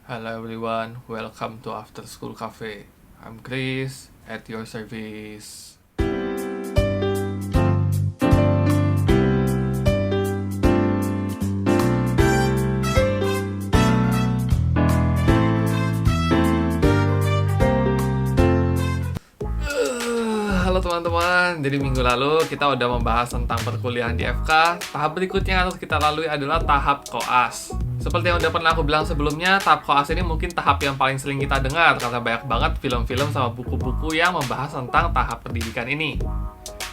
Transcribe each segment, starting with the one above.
Hello everyone, welcome to After School Cafe. I'm Chris, at your service. Halo teman-teman, jadi minggu lalu kita udah membahas tentang perkuliahan di FK. Tahap berikutnya yang harus kita lalui adalah tahap koas. Seperti yang udah pernah aku bilang sebelumnya, tahap koas ini mungkin tahap yang paling sering kita dengar karena banyak banget film-film sama buku-buku yang membahas tentang tahap pendidikan ini.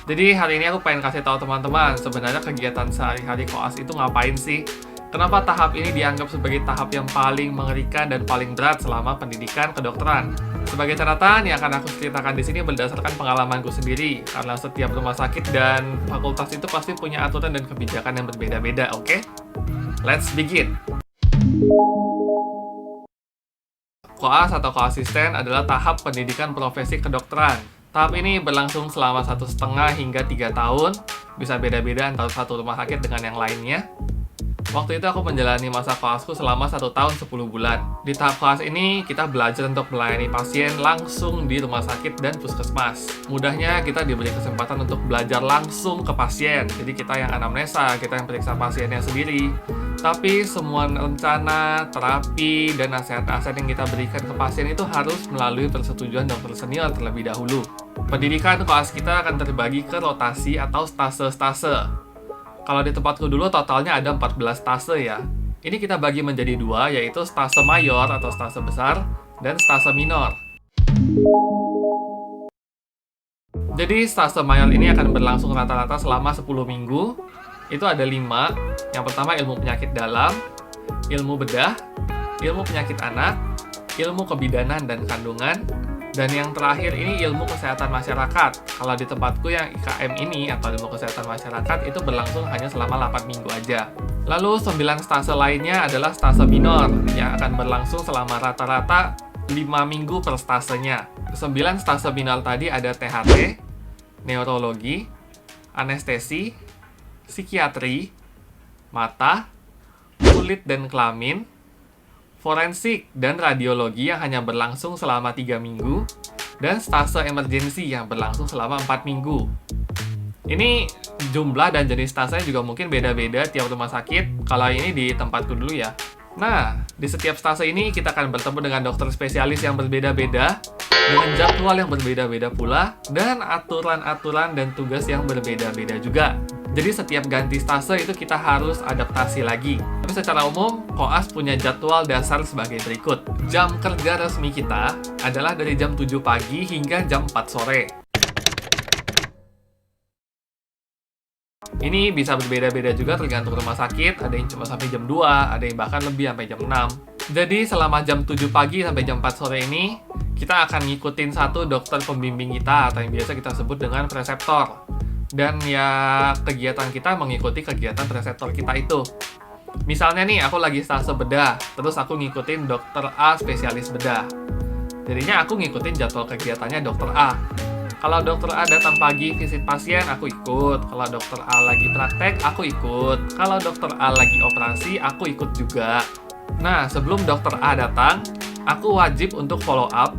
Jadi hari ini aku pengen kasih tahu teman-teman, sebenarnya kegiatan sehari-hari koas itu ngapain sih? Kenapa tahap ini dianggap sebagai tahap yang paling mengerikan dan paling berat selama pendidikan kedokteran? Sebagai catatan yang akan aku ceritakan di sini berdasarkan pengalamanku sendiri, karena setiap rumah sakit dan fakultas itu pasti punya aturan dan kebijakan yang berbeda-beda, oke? Let's begin! Koas atau koasisten adalah tahap pendidikan profesi kedokteran. Tahap ini berlangsung selama 1,5 hingga 3 tahun, bisa beda-beda antara satu rumah sakit dengan yang lainnya. Waktu itu aku menjalani masa koasku selama 1 tahun 10 bulan. Di tahap koas ini, kita belajar untuk melayani pasien langsung di rumah sakit dan puskesmas. Mudahnya, kita diberi kesempatan untuk belajar langsung ke pasien. Jadi kita yang anamnesa, kita yang periksa pasiennya sendiri. Tapi semua rencana, terapi, dan nasihat-nasihat yang kita berikan ke pasien itu harus melalui persetujuan dokter senior terlebih dahulu. Pendidikan koas kita akan terbagi ke rotasi atau stase-stase. Kalau di tempatku dulu totalnya ada 14 stase ya. Ini kita bagi menjadi 2, yaitu stase mayor atau stase besar dan stase minor. Jadi stase mayor ini akan berlangsung rata-rata selama 10 minggu. Itu ada 5. Yang pertama ilmu penyakit dalam, ilmu bedah, ilmu penyakit anak, ilmu kebidanan dan kandungan, dan yang terakhir ini ilmu kesehatan masyarakat. Kalau di tempatku yang IKM ini atau ilmu kesehatan masyarakat itu berlangsung hanya selama 8 minggu aja. Lalu 9 stase lainnya adalah stase minor yang akan berlangsung selama rata-rata 5 minggu per stasenya. 9 stase minor tadi ada THT, neurologi, anestesi, psikiatri, mata, kulit dan kelamin, forensik dan radiologi yang hanya berlangsung selama 3 minggu, dan stase emergensi yang berlangsung selama 4 minggu. Ini jumlah dan jenis stasenya juga mungkin beda-beda tiap rumah sakit, kalau ini di tempatku dulu ya. Nah, di setiap stase ini kita akan bertemu dengan dokter spesialis yang berbeda-beda, dengan jadwal yang berbeda-beda pula, dan aturan-aturan dan tugas yang berbeda-beda juga. Jadi setiap ganti stase itu kita harus adaptasi lagi. Tapi secara umum, koas punya jadwal dasar sebagai berikut. Jam kerja resmi kita adalah dari jam 7 pagi hingga jam 4 sore. Ini bisa berbeda-beda juga tergantung rumah sakit, ada yang cuma sampai jam 2, ada yang bahkan lebih sampai jam 6. Jadi selama jam 7 pagi sampai jam 4 sore ini, kita akan ngikutin satu dokter pembimbing kita atau yang biasa kita sebut dengan preseptor. Dan ya kegiatan kita mengikuti kegiatan preseptor kita itu. Misalnya nih aku lagi stase bedah, terus aku ngikutin dokter A spesialis bedah. Jadinya aku ngikutin jadwal kegiatannya dokter A. Kalau dokter A datang pagi visit pasien, aku ikut. Kalau dokter A lagi praktek, aku ikut. Kalau dokter A lagi operasi, aku ikut juga. Nah, sebelum dokter A datang, aku wajib untuk follow up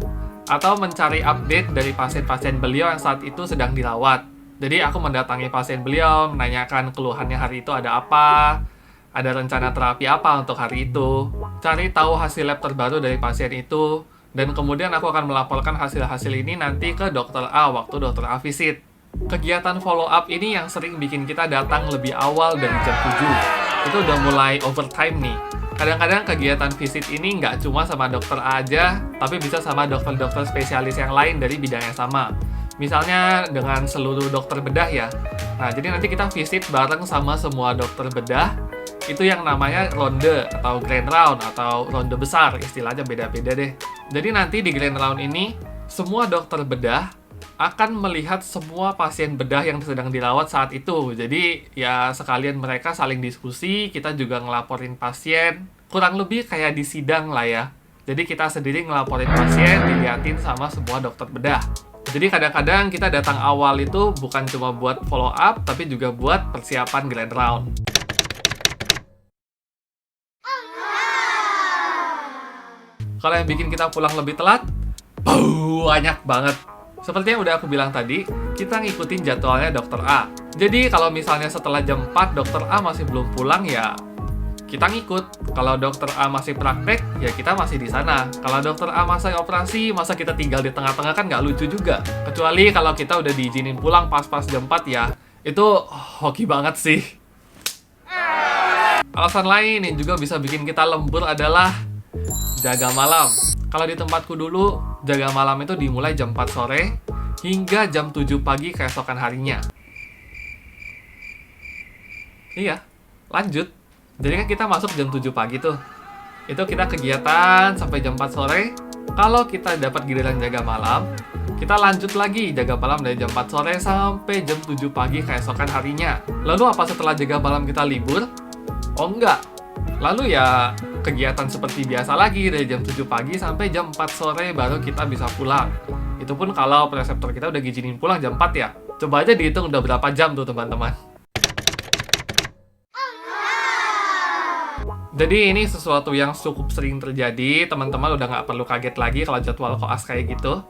atau mencari update dari pasien-pasien beliau yang saat itu sedang dirawat. Jadi aku mendatangi pasien beliau, menanyakan keluhannya hari itu ada apa, ada rencana terapi apa untuk hari itu, cari tahu hasil lab terbaru dari pasien itu, dan kemudian aku akan melaporkan hasil-hasil ini nanti ke dokter A waktu dokter A visit. Kegiatan follow up ini yang sering bikin kita datang lebih awal dari jam 7. Itu udah mulai overtime nih. Kadang-kadang kegiatan visit ini nggak cuma sama dokter A aja, tapi bisa sama dokter-dokter spesialis yang lain dari bidang yang sama. Misalnya dengan seluruh dokter bedah ya. Nah, jadi nanti kita visit bareng sama semua dokter bedah. Itu yang namanya ronde atau grand round atau ronde besar. Istilahnya beda-beda deh. Jadi nanti di grand round ini, semua dokter bedah akan melihat semua pasien bedah yang sedang dirawat saat itu. Jadi ya sekalian mereka saling diskusi, kita juga ngelaporin pasien. Kurang lebih kayak di sidang lah ya. Jadi kita sendiri ngelaporin pasien, diliatin sama semua dokter bedah. Jadi kadang-kadang kita datang awal itu bukan cuma buat follow up, tapi juga buat persiapan grand round. Kalau yang bikin kita pulang lebih telat, banyak banget. Seperti yang udah aku bilang tadi, kita ngikutin jadwalnya dokter A. Jadi kalau misalnya setelah jam 4 dokter A masih belum pulang, ya kita ngikut. Kalau dokter A masih praktek, ya kita masih di sana. Kalau dokter A masih operasi, masa kita tinggal di tengah-tengah, kan nggak lucu juga. Kecuali kalau kita udah diizinin pulang pas-pas jam 4 ya, itu hoki banget sih. Alasan lain yang juga bisa bikin kita lembur adalah jaga malam. Kalau di tempatku dulu, jaga malam itu dimulai jam 4 sore hingga jam 7 pagi keesokan harinya. Iya, lanjut. Jadi kan kita masuk jam 7 pagi tuh. Itu kita kegiatan sampai jam 4 sore. Kalau kita dapat giliran jaga malam, kita lanjut lagi jaga malam dari jam 4 sore sampai jam 7 pagi keesokan harinya. Lalu apa setelah jaga malam kita libur? Oh enggak. Lalu ya kegiatan seperti biasa lagi dari jam 7 pagi sampai jam 4 sore baru kita bisa pulang. Itu pun kalau preseptor kita udah ngizinin pulang jam 4 ya. Coba aja dihitung udah berapa jam tuh teman-teman. Jadi ini sesuatu yang cukup sering terjadi, teman-teman udah nggak perlu kaget lagi kalau jadwal koas kayak gitu.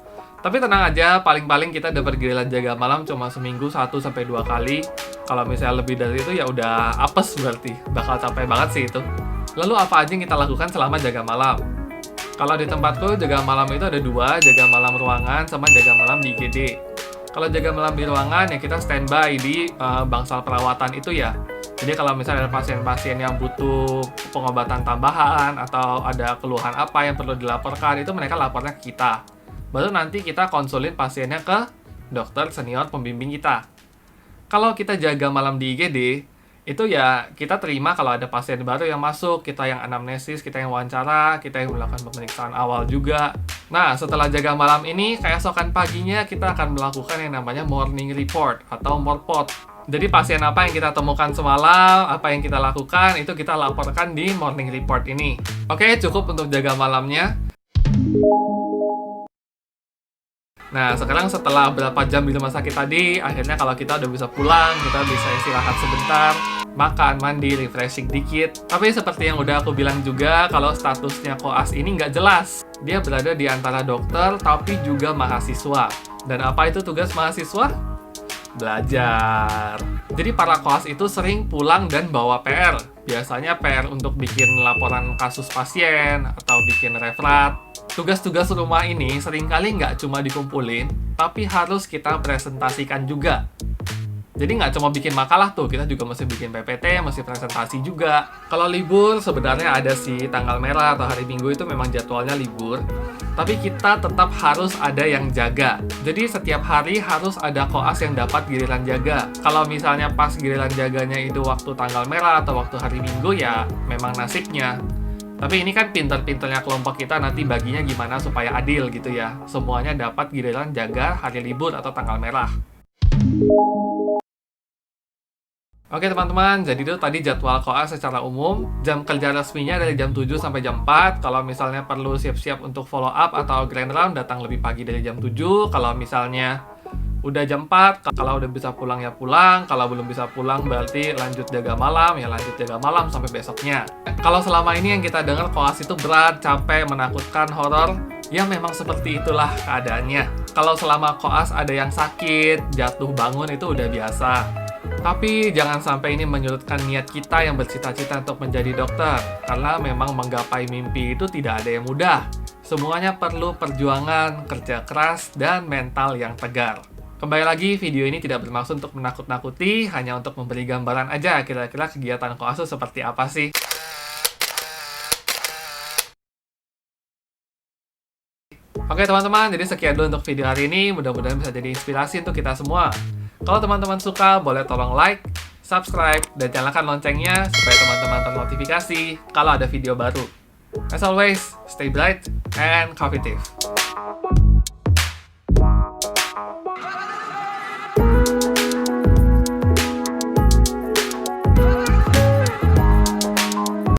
Tapi tenang aja, paling-paling kita dapat giliran jaga malam cuma seminggu 1-2 kali. Kalau misalnya lebih dari itu ya udah apes berarti, bakal capek banget sih itu. Lalu apa aja yang kita lakukan selama jaga malam? Kalau di tempatku, jaga malam itu ada 2, jaga malam ruangan sama jaga malam di IGD. Kalau jaga malam di ruangan ya kita standby di bangsal perawatan itu ya. Jadi kalau misalnya ada pasien-pasien yang butuh pengobatan tambahan atau ada keluhan apa yang perlu dilaporkan, itu mereka lapornya ke kita. Baru nanti kita konsulin pasiennya ke dokter senior pembimbing kita. Kalau kita jaga malam di IGD, itu ya kita terima kalau ada pasien baru yang masuk, kita yang anamnesis, kita yang wawancara, kita yang melakukan pemeriksaan awal juga. Nah, setelah jaga malam ini, keesokan paginya kita akan melakukan yang namanya morning report atau morpot. Jadi pasien apa yang kita temukan semalam, apa yang kita lakukan, itu kita laporkan di morning report ini. Oke, cukup untuk jaga malamnya. Nah, sekarang setelah berapa jam di rumah sakit tadi, akhirnya kalau kita udah bisa pulang, kita bisa istirahat sebentar, makan, mandi, refreshing dikit. Tapi seperti yang udah aku bilang juga, kalau statusnya koas ini nggak jelas. Dia berada di antara dokter, tapi juga mahasiswa. Dan apa itu tugas mahasiswa? Belajar. Jadi para koas itu sering pulang dan bawa PR. Biasanya PR untuk bikin laporan kasus pasien atau bikin referat. Tugas-tugas rumah ini seringkali nggak cuma dikumpulin, tapi harus kita presentasikan juga. Jadi nggak cuma bikin makalah tuh, kita juga mesti bikin PPT, mesti presentasi juga. Kalau libur sebenarnya ada sih, tanggal merah atau hari Minggu itu memang jadwalnya libur. Tapi kita tetap harus ada yang jaga. Jadi setiap hari harus ada koas yang dapat giliran jaga. Kalau misalnya pas giliran jaganya itu waktu tanggal merah atau waktu hari Minggu, ya memang nasibnya. Tapi ini kan pinter-pinternya kelompok kita nanti baginya gimana supaya adil gitu ya. Semuanya dapat giliran jaga hari libur atau tanggal merah. Oke teman-teman, jadi itu tadi jadwal koas secara umum. Jam kerja resminya dari jam 7 sampai jam 4. Kalau misalnya perlu siap-siap untuk follow up atau grand round, datang lebih pagi dari jam 7. Kalau misalnya udah jam 4, kalau udah bisa pulang ya pulang. Kalau belum bisa pulang berarti lanjut jaga malam, ya lanjut jaga malam sampai besoknya. Kalau selama ini yang kita dengar koas itu berat, capek, menakutkan, horor, ya memang seperti itulah keadaannya. Kalau selama koas ada yang sakit, jatuh bangun itu udah biasa. Tapi jangan sampai ini menyurutkan niat kita yang bercita-cita untuk menjadi dokter. Karena memang menggapai mimpi itu tidak ada yang mudah. Semuanya perlu perjuangan, kerja keras, dan mental yang tegar. Kembali lagi, video ini tidak bermaksud untuk menakut-nakuti, hanya untuk memberi gambaran aja kira-kira kegiatan koas itu seperti apa sih. Oke teman-teman, jadi sekian dulu untuk video hari ini. Mudah-mudahan bisa jadi inspirasi untuk kita semua. Kalau teman-teman suka, boleh tolong like, subscribe, dan nyalakan loncengnya supaya teman-teman ternotifikasi kalau ada video baru. As always, stay bright and coffee.